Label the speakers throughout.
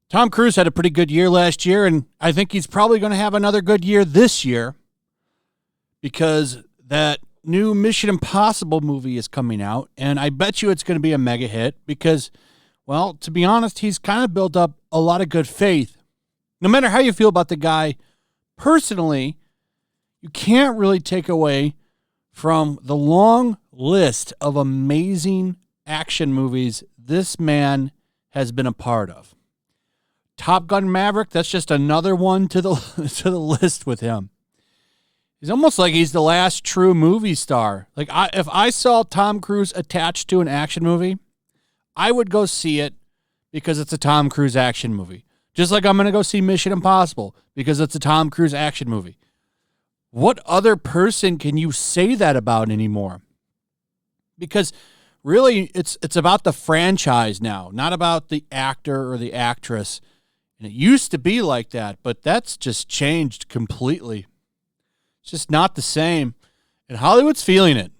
Speaker 1: Tom Cruise had a pretty good year last year, and I think he's probably going to have another good year this year because that new Mission Impossible movie is coming out, and I bet you it's going to be a mega hit because, well, to be honest, he's kind of built up a lot of good faith. No matter how you feel about the guy personally, you can't really take away from the long list of amazing action movies this man has been a part of. Top Gun Maverick, that's just another one to the list with him. He's almost like he's the last true movie star. Like if I saw Tom Cruise attached to an action movie, I would go see it because it's a Tom Cruise action movie. Just like I'm going to go see Mission Impossible because it's a Tom Cruise action movie. What other person can you say that about anymore? Because really, it's about the franchise now, not about the actor or the actress. And it used to be like that, but that's just changed completely. It's just not the same. And Hollywood's feeling it.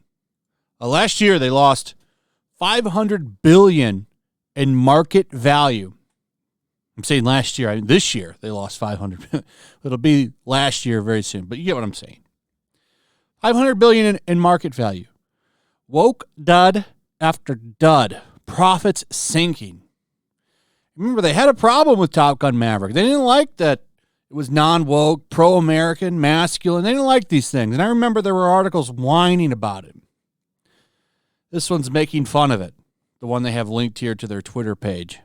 Speaker 1: Last year, they lost $500 billion in market value. I'm saying last year. This year, they lost $500 billion. It'll be last year very soon, but you get what I'm saying. $500 billion in market value. Woke dud after dud. Profits sinking. Remember, they had a problem with Top Gun Maverick. They didn't like that it was non-woke, pro-American, masculine. They didn't like these things. And I remember there were articles whining about it. This one's making fun of it, the one they have linked here to their Twitter page.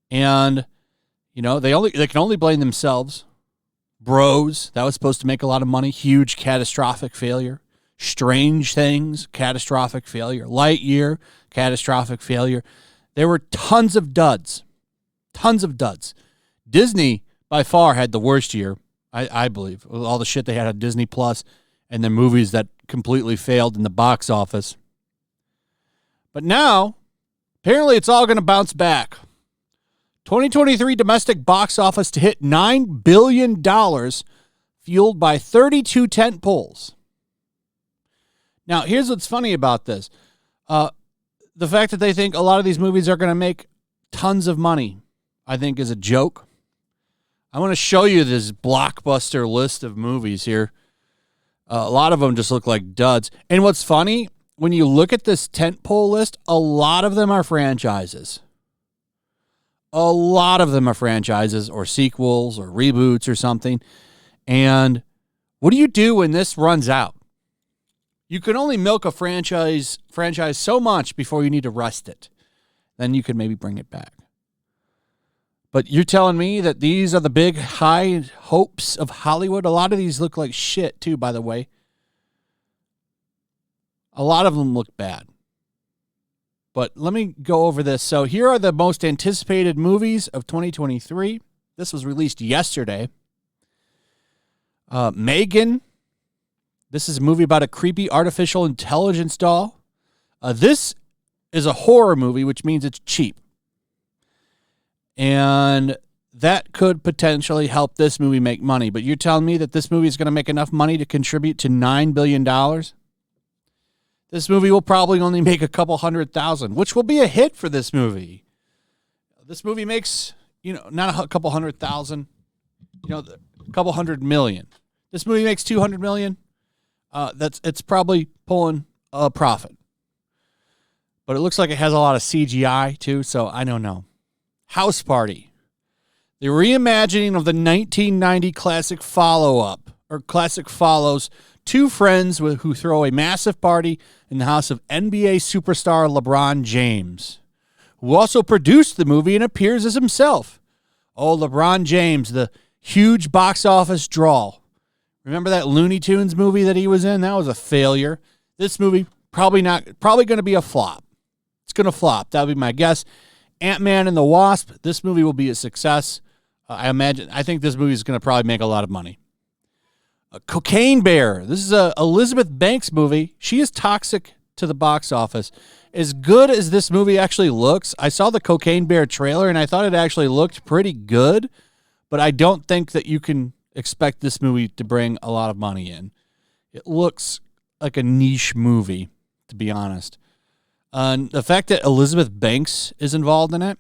Speaker 1: And, you know, they can only blame themselves. Bros, that was supposed to make a lot of money. Huge catastrophic failure. Strange Things, catastrophic failure. Lightyear, catastrophic failure. There were tons of duds. Tons of duds. Disney, by far, had the worst year, I believe. All the shit they had on Disney Plus and the movies that completely failed in the box office. But now, apparently it's all going to bounce back. 2023 domestic box office to hit $9 billion, fueled by 32 tent poles. Now, here's what's funny about this. The fact that they think a lot of these movies are going to make tons of money, I think, is a joke. I want to show you this blockbuster list of movies here. A lot of them just look like duds. And what's funny, when you look at this tentpole list, a lot of them are franchises. A lot of them are franchises or sequels or reboots or something. And what do you do when this runs out? You can only milk a franchise so much before you need to rest it. Then you can maybe bring it back. But you're telling me that these are the big high hopes of Hollywood? A lot of these look like shit, too, by the way. A lot of them look bad. But let me go over this. So here are the most anticipated movies of 2023. This was released yesterday. Megan. This is a movie about a creepy artificial intelligence doll. This is a horror movie, which means it's cheap. And that could potentially help this movie make money. But you're telling me that this movie is going to make enough money to contribute to $9 billion? This movie will probably only make a couple $100,000, which will be a hit for this movie. This movie makes, not a couple $100,000, a couple $100 million. This movie makes $200 million. It's probably pulling a profit. But it looks like it has a lot of CGI too, so I don't know. House Party. The reimagining of the 1990 classic follow-up, or classic follows, two friends who throw a massive party in the house of NBA superstar LeBron James, who also produced the movie and appears as himself. Oh, LeBron James, the huge box office draw. Remember that Looney Tunes movie that he was in? That was a failure. This movie, probably going to be a flop. It's going to flop. That would be my guess. Ant-Man and the Wasp, this movie will be a success. I think this movie is going to probably make a lot of money. Cocaine Bear. This is a Elizabeth Banks movie. She is toxic to the box office. As good as this movie actually looks, I saw the Cocaine Bear trailer and I thought it actually looked pretty good, but I don't think that you can expect this movie to bring a lot of money in. It looks like a niche movie, to be honest. The fact that Elizabeth Banks is involved in it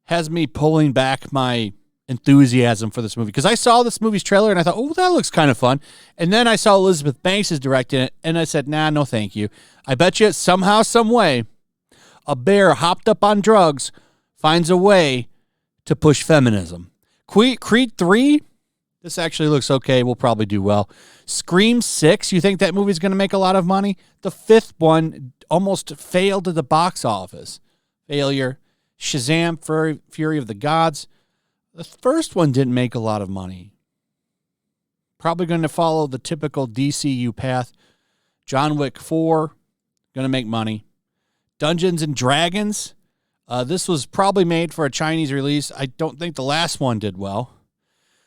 Speaker 1: has me pulling back my enthusiasm for this movie, because I saw this movie's trailer and I thought, oh, that looks kind of fun. And then I saw Elizabeth Banks is directing it, and I said, nah, no thank you. I bet you somehow, some way, a bear hopped up on drugs finds a way to push feminism. Creed 3, this actually looks okay. We'll probably do well. Scream 6, you think that movie's going to make a lot of money? The 5th one almost failed at the box office. Failure. Shazam, Fury of the Gods. The first one didn't make a lot of money. Probably going to follow the typical DCU path. John Wick 4, going to make money. Dungeons and Dragons. This was probably made for a Chinese release. I don't think the last one did well.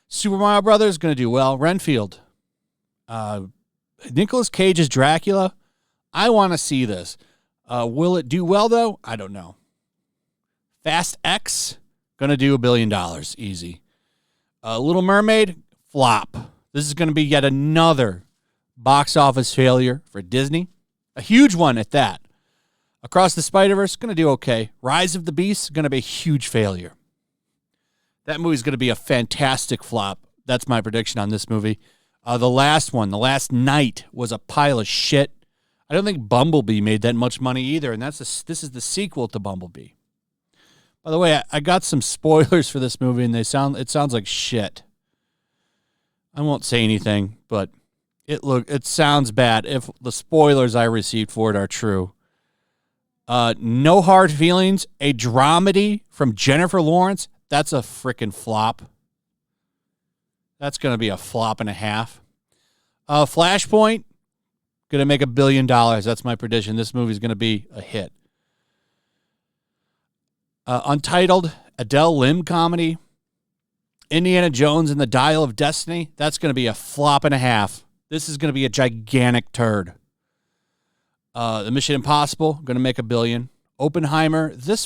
Speaker 1: Super Mario Brothers going to do well. Renfield. Nicolas Cage's Dracula. I want to see this. Will it do well, though? I don't know. Fast X. Going to do $1 billion. Easy. Little Mermaid. Flop. This is going to be yet another box office failure for Disney. A huge one at that. Across the Spider-Verse, going to do okay. Rise of the Beast, going to be a huge failure. That movie's going to be a fantastic flop. That's my prediction on this movie. The last one, The Last Night, was a pile of shit. I don't think Bumblebee made that much money either, and this is the sequel to Bumblebee. By the way, I got some spoilers for this movie, and it sounds like shit. I won't say anything, but it sounds bad if the spoilers I received for it are true. No Hard Feelings, a dramedy from Jennifer Lawrence. That's a freaking flop. That's going to be a flop and a half. Flashpoint, going to make $1 billion. That's my prediction. This movie is going to be a hit. Untitled, Adele Lim comedy. Indiana Jones and the Dial of Destiny. That's going to be a flop and a half. This is going to be a gigantic turd. The Mission Impossible, going to make $1 billion. Oppenheimer, this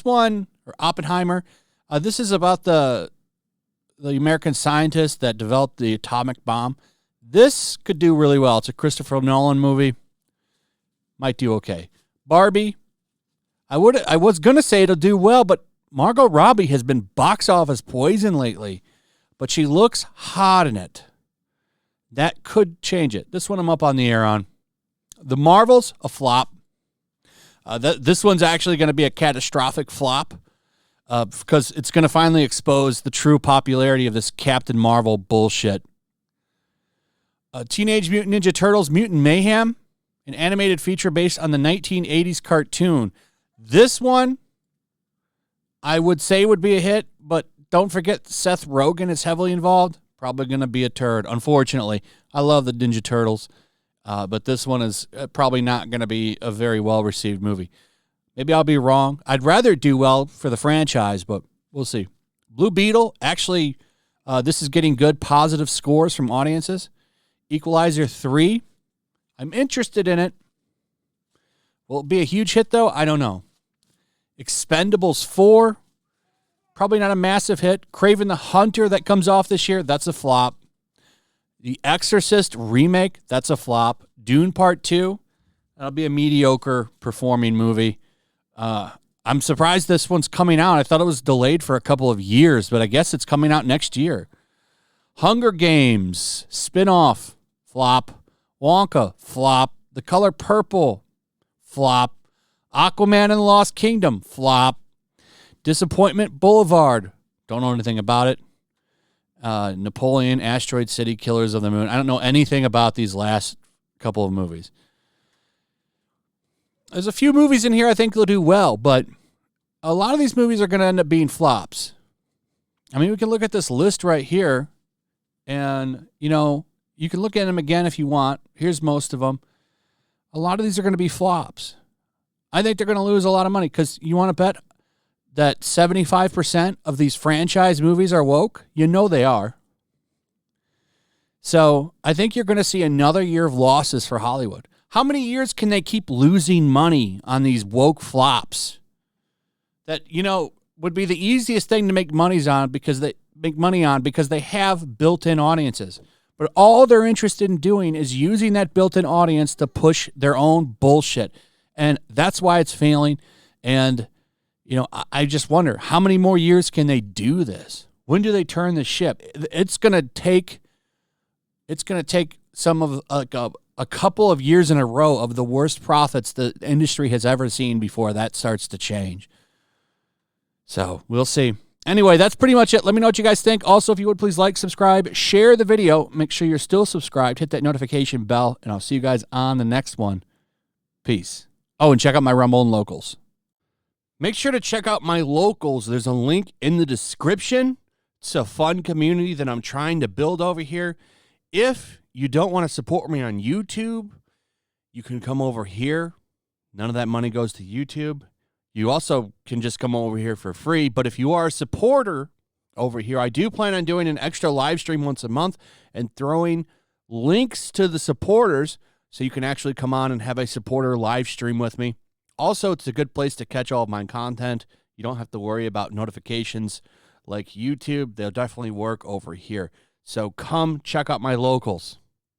Speaker 1: is about the American scientist that developed the atomic bomb. This could do really well. It's a Christopher Nolan movie. Might do okay. Barbie, I was going to say it'll do well, but Margot Robbie has been box office poison lately, but she looks hot in it. That could change it. This one I'm up on the air on. The Marvels, a flop. This one's actually going to be a catastrophic flop because it's going to finally expose the true popularity of this Captain Marvel bullshit. Teenage Mutant Ninja Turtles, Mutant Mayhem, an animated feature based on the 1980s cartoon. This one, I would say would be a hit, but don't forget Seth Rogen is heavily involved. Probably going to be a turd, unfortunately. I love the Ninja Turtles. But this one is probably not going to be a very well-received movie. Maybe I'll be wrong. I'd rather do well for the franchise, but we'll see. Blue Beetle, actually, this is getting good positive scores from audiences. Equalizer 3, I'm interested in it. Will it be a huge hit, though? I don't know. Expendables 4, probably not a massive hit. Kraven the Hunter that comes off this year, that's a flop. The Exorcist remake, that's a flop. Dune Part 2, that'll be a mediocre performing movie. I'm surprised this one's coming out. I thought it was delayed for a couple of years, but I guess it's coming out next year. Hunger Games, spin-off, flop. Wonka, flop. The Color Purple, flop. Aquaman and the Lost Kingdom, flop. Disappointment Boulevard, don't know anything about it. Napoleon, Asteroid City, Killers of the Moon. I don't know anything about these last couple of movies. There's a few movies in here I think they'll do well, but a lot of these movies are going to end up being flops. I mean, we can look at this list right here, and, you can look at them again if you want. Here's most of them. A lot of these are going to be flops. I think they're going to lose a lot of money because you want to bet that 75% of these franchise movies are woke? You know they are. So I think you're going to see another year of losses for Hollywood. How many years can they keep losing money on these woke flops? That, would be the easiest thing to make money on because they have built-in audiences. But all they're interested in doing is using that built-in audience to push their own bullshit. And that's why it's failing. And, you know, I just wonder, how many more years can they do this? When do they turn the ship? It's going to take some of a couple of years in a row of the worst profits the industry has ever seen before that starts to change. So we'll see. Anyway, that's pretty much it. Let me know what you guys think. Also, if you would, please like, subscribe, share the video. Make sure you're still subscribed. Hit that notification bell, and I'll see you guys on the next one. Peace. Oh, and check out my Rumble and Locals. Make sure to check out my Locals. There's a link in the description. It's a fun community that I'm trying to build over here. If you don't want to support me on YouTube, you can come over here. None of that money goes to YouTube. You also can just come over here for free. But if you are a supporter over here, I do plan on doing an extra live stream once a month and throwing links to the supporters so you can actually come on and have a supporter live stream with me. Also, it's a good place to catch all of my content. You don't have to worry about notifications like YouTube. They'll definitely work over here. So come check out my Locals.